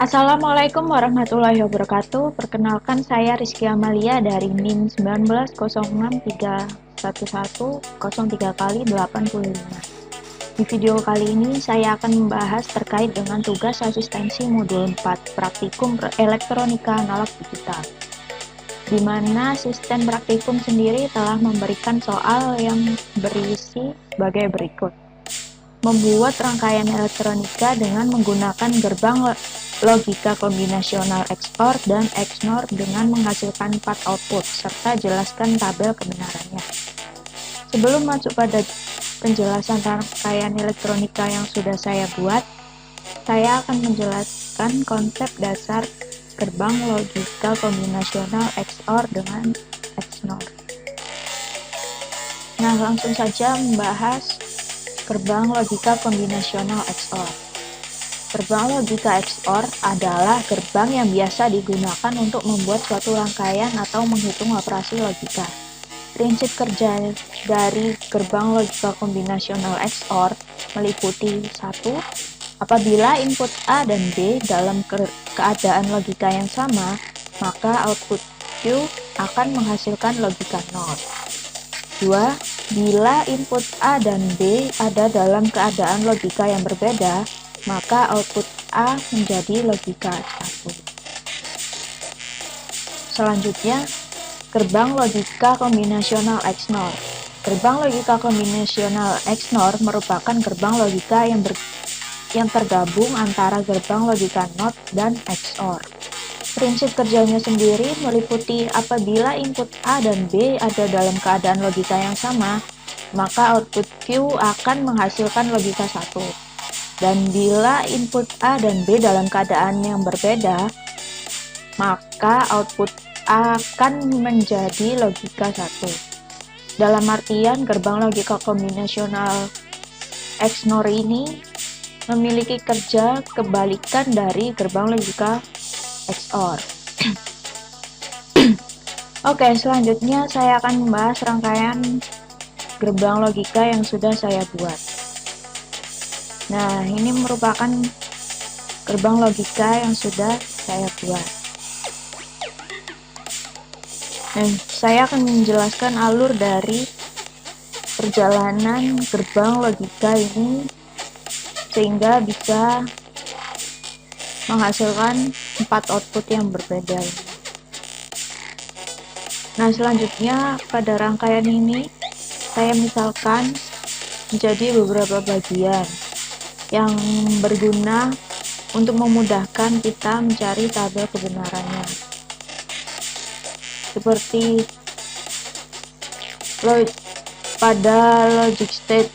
Assalamualaikum warahmatullahi wabarakatuh. Perkenalkan, saya Rizky Amalia dari NIM 19063110 kali 85. Di video kali ini saya akan membahas terkait dengan tugas asistensi modul 4 praktikum elektronika analog digital, di mana asisten praktikum sendiri telah memberikan soal yang berisi sebagai berikut. Membuat rangkaian elektronika dengan menggunakan gerbang logika kombinasional XOR dan XNOR dengan menghasilkan 4 output, serta jelaskan tabel kebenarannya. Sebelum masuk pada penjelasan rangkaian elektronika yang sudah saya buat, saya akan menjelaskan konsep dasar gerbang logika kombinasional XOR dengan XNOR. Nah, langsung saja membahas gerbang logika kombinasional XOR. Gerbang logika XOR adalah gerbang yang biasa digunakan untuk membuat suatu rangkaian atau menghitung operasi logika. Prinsip kerja dari gerbang logika kombinasional XOR meliputi 1. Apabila input A dan B dalam keadaan logika yang sama, maka output Q akan menghasilkan logika NOR. 2. Bila input A dan B ada dalam keadaan logika yang berbeda, maka output A menjadi logika 1. Selanjutnya, gerbang logika kombinasional XNOR. Gerbang logika kombinasional XNOR merupakan gerbang logika yang tergabung antara gerbang logika NOT dan XOR. Prinsip kerjanya sendiri meliputi apabila input A dan B ada dalam keadaan logika yang sama, maka output Q akan menghasilkan logika 1. Dan bila input A dan B dalam keadaan yang berbeda, maka output A akan menjadi logika 1. Dalam artian, gerbang logika kombinasional XNOR ini memiliki kerja kebalikan dari gerbang logika XOR. Oke, selanjutnya saya akan membahas rangkaian gerbang logika yang sudah saya buat. Nah, ini merupakan gerbang logika yang sudah saya buat. Dan saya akan menjelaskan alur dari perjalanan gerbang logika ini sehingga bisa menghasilkan 4 output yang berbeda. Nah, selanjutnya pada rangkaian ini saya misalkan menjadi beberapa bagian yang berguna untuk memudahkan kita mencari tabel kebenarannya. Seperti pada logic state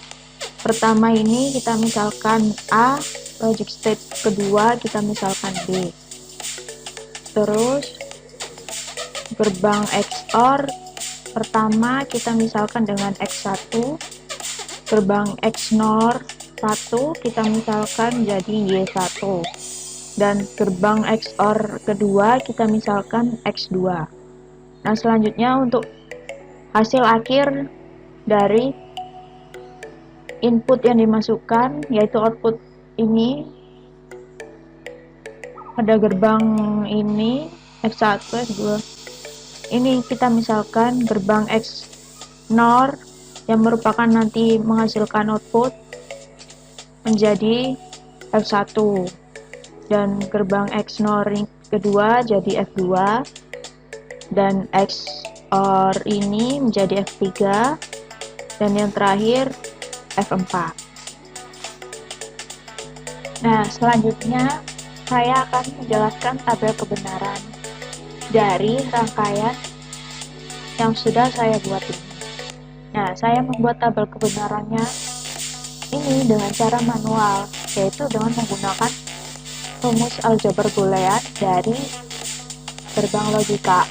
pertama ini kita misalkan A, logic state kedua kita misalkan B. Terus gerbang XOR pertama kita misalkan dengan X1, gerbang XNOR 1 kita misalkan jadi Y1, dan gerbang XOR kedua kita misalkan X2. Nah, selanjutnya untuk hasil akhir dari input yang dimasukkan, yaitu output ini pada gerbang ini X1, X2, ini kita misalkan gerbang XNOR yang merupakan nanti menghasilkan output menjadi F1, dan gerbang XNOR kedua jadi F2, dan XOR ini menjadi F3, dan yang terakhir F4. Nah, selanjutnya saya akan menjelaskan tabel kebenaran dari rangkaian yang sudah saya buat ini. Nah, saya membuat tabel kebenarannya ini dengan cara manual, yaitu dengan menggunakan rumus aljabar boolean dari gerbang logika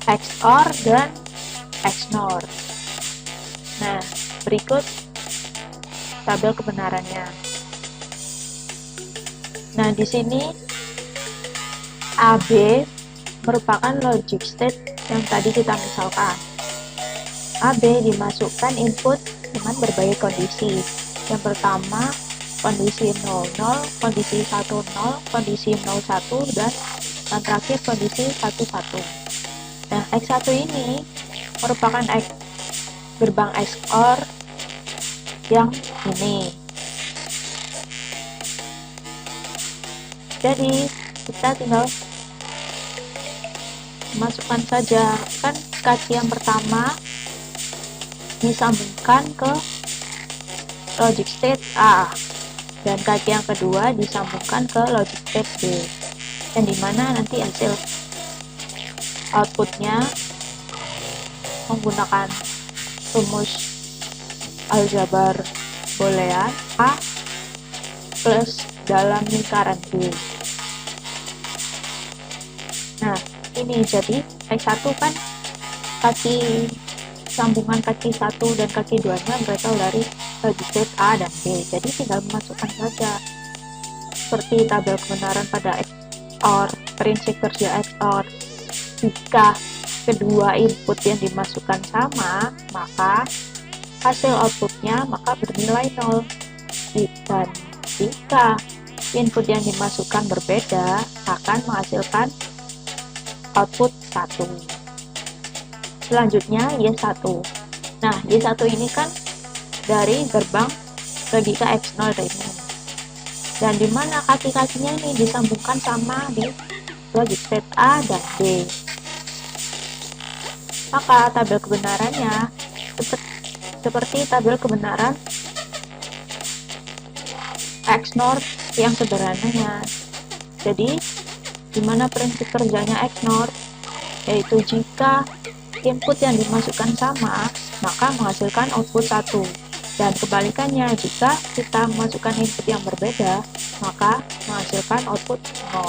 XOR dan XNOR. Nah, berikut tabel kebenarannya. Nah, di sini AB merupakan logic state yang tadi kita misalkan. AB dimasukkan input dengan berbagai kondisi. Yang pertama, kondisi 0, 0, kondisi 1, 0, kondisi 0, 1, dan yang terakhir kondisi 1, 1. Nah, X1 ini merupakan gerbang XOR yang ini. Jadi, kita tinggal masukkan saja, kan kaki yang pertama disambungkan ke logic state A, dan kaki yang kedua disambungkan ke logic state B, yang dimana nanti hasil outputnya menggunakan rumus aljabar boolean A plus dalam lingkaran B. Nah, ini jadi X1 kan kaki sambungan kaki 1 dan kaki 2 nya berasal dari logic state A dan B, jadi tinggal memasukkan saja seperti tabel kebenaran pada XOR, prinsip kerja XOR. Jika kedua input yang dimasukkan sama, maka hasil outputnya maka bernilai 0, dan jika input yang dimasukkan berbeda akan menghasilkan output 1. Selanjutnya Y1. Nah, Y1 ini kan dari gerbang logika XNOR ini, dan dimana kaki-kakinya ini disambungkan sama di logic state A dan B. Maka tabel kebenarannya seperti tabel kebenaran XNOR yang sederhananya. Jadi, dimana prinsip kerjanya XNOR, yaitu jika input yang dimasukkan sama, maka menghasilkan output 1. Dan kebalikannya, jika kita memasukkan input yang berbeda, maka menghasilkan output 0.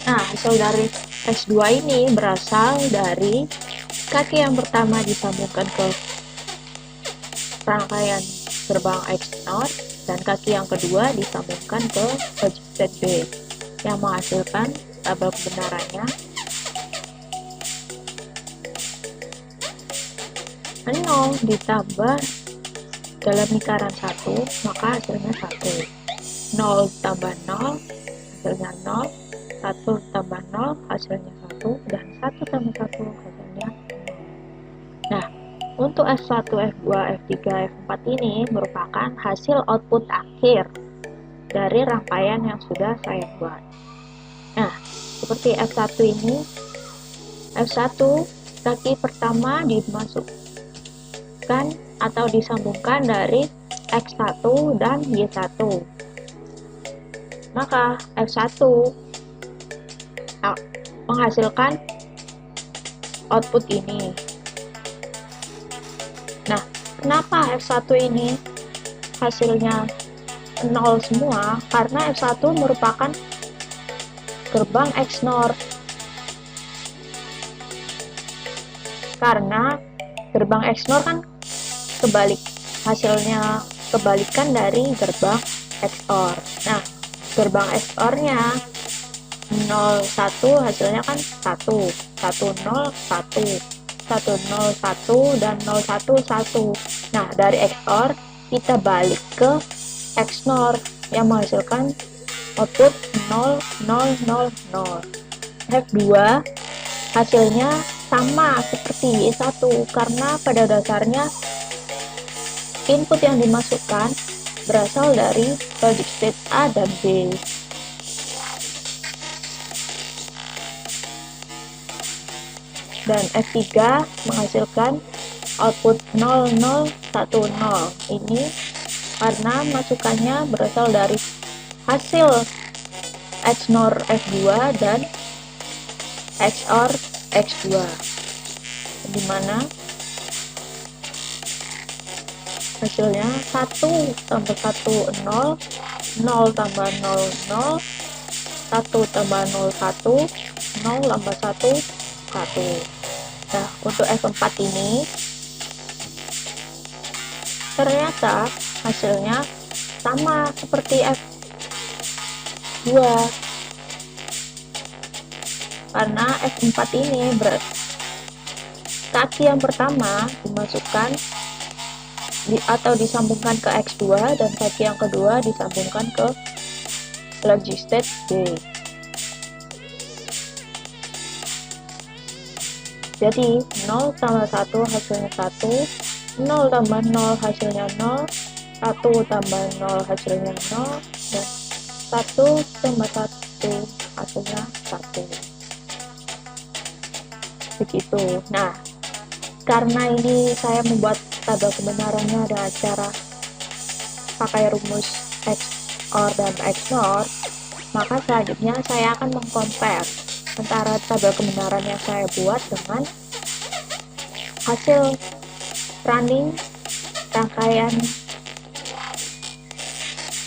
Nah, hasil dari X2 ini berasal dari kaki yang pertama disambungkan ke rangkaian gerbang XNOR, dan kaki yang kedua disambungkan ke logic state B, yang menghasilkan tabel kebenarannya 0 ditambah dalam lingkaran 1, maka hasilnya 1. 0 tambah 0 hasilnya 0, 1 tambah 0 hasilnya 1, dan 1 tambah 1 hasilnya 0. Nah, untuk F1, F2, F3, F4 ini merupakan hasil output akhir dari rangkaian yang sudah saya buat. Nah, seperti F1 ini, F1 kaki pertama dimasukkan atau disambungkan dari X1 dan Y1. Maka F1 menghasilkan output ini. Nah, kenapa F1 ini hasilnya 0 semua? Karena F1 merupakan gerbang XNOR. Karena gerbang XNOR kan hasilnya kebalikan dari gerbang XOR. Nah, gerbang XOR-nya 0, 1 hasilnya kan 1, 1, 0, 1, 1, 0, 1, dan 0, 1, 1. Nah, dari XOR kita balik ke XNOR yang menghasilkan output 0, 0, 0, 0. F2 hasilnya sama seperti Y1 karena pada dasarnya input yang dimasukkan berasal dari logic state A dan B. Dan F3 menghasilkan output 0, 0, 1, 0. Ini karena masukannya berasal dari hasil XNOR F2 dan XOR X2, dimana hasilnya 1 tambah 1, 0, 0 tambah 0, 0, 1 tambah 0, 1, 0 tambah 1, 1. Nah, untuk F4 ini ternyata hasilnya sama seperti F2, karena F4 ini kaki yang pertama dimasukkan atau disambungkan ke X2 dan kaki yang kedua disambungkan ke logistate B. Jadi 0 tambah 1 hasilnya 1, 0 tambah 0 hasilnya 0, 1 tambah 0 hasilnya 0, dan 1 tambah 1 hasilnya 1. Begitu. Nah, karena ini saya membuat tabel kebenarannya dengan cara pakai rumus XOR dan XNOR, maka selanjutnya saya akan mengcompare antara tabel kebenaran yang saya buat dengan hasil running rangkaian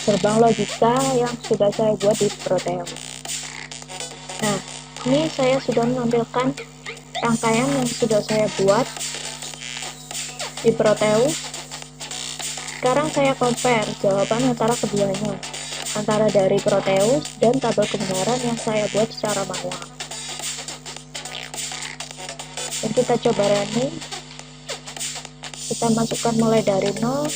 gerbang logika yang sudah saya buat di Proteus. Nah, ini saya sudah menampilkan rangkaian yang sudah saya buat di Proteus. Sekarang saya compare jawaban antara keduanya, antara dari Proteus dan tabel kebenaran yang saya buat secara manual. Dan kita coba running. Kita masukkan mulai dari 0.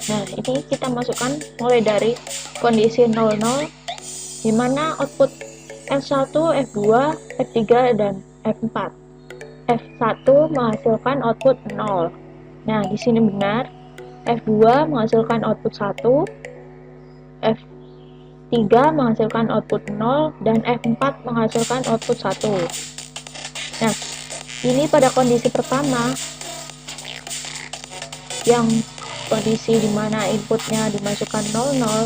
Nah, ini kita masukkan mulai dari kondisi 00, di mana output F1, F2, F3, dan F4. F1 menghasilkan output 0. Nah, di sini benar. F2 menghasilkan output 1, F3 menghasilkan output 0, dan F4 menghasilkan output 1. Nah, ini pada kondisi pertama, yang kondisi dimana inputnya dimasukkan 00,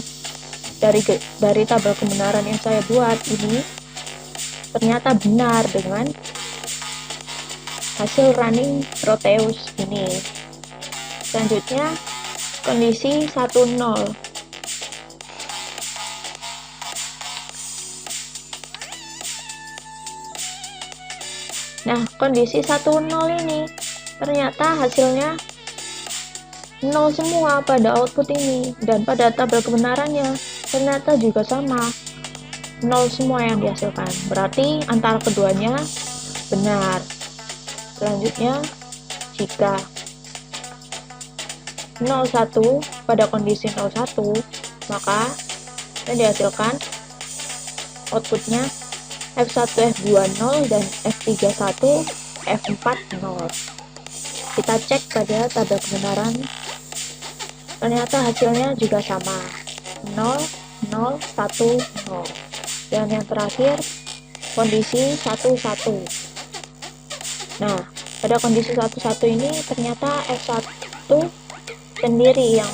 dari tabel kebenaran yang saya buat ini ternyata benar dengan hasil running Proteus ini. Selanjutnya kondisi 10. Nah, kondisi 10 ini ternyata hasilnya 0 semua pada output ini, dan pada tabel kebenarannya ternyata juga sama, 0 semua yang dihasilkan. Berarti antara keduanya benar. Selanjutnya, jika 01 pada kondisi 01, maka yang dihasilkan outputnya F1, F2 0, dan F3 1, F4 0. Kita cek pada tabel kebenaran, ternyata hasilnya juga sama, 0, 0, 1, 0. Dan yang terakhir kondisi 11. Nah, pada kondisi 11 ini ternyata F1 sendiri yang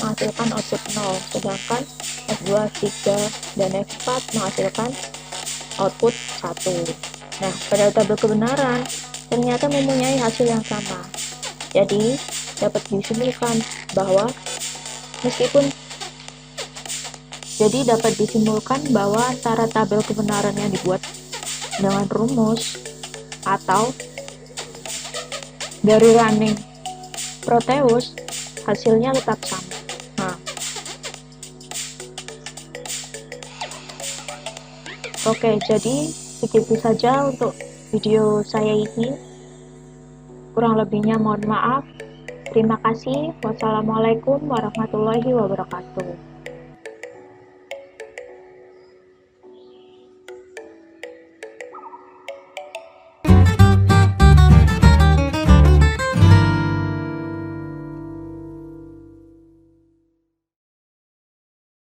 menghasilkan output 0, sedangkan F2, F3, dan F4 menghasilkan output 1. Nah, pada tabel kebenaran ternyata mempunyai hasil yang sama. Jadi, dapat disimpulkan bahwa antara tabel kebenaran yang dibuat dengan rumus atau dari running Proteus, hasilnya tetap sama. Nah, oke, jadi begitu saja untuk video saya ini. Kurang lebihnya mohon maaf. Terima kasih. Wassalamualaikum warahmatullahi wabarakatuh.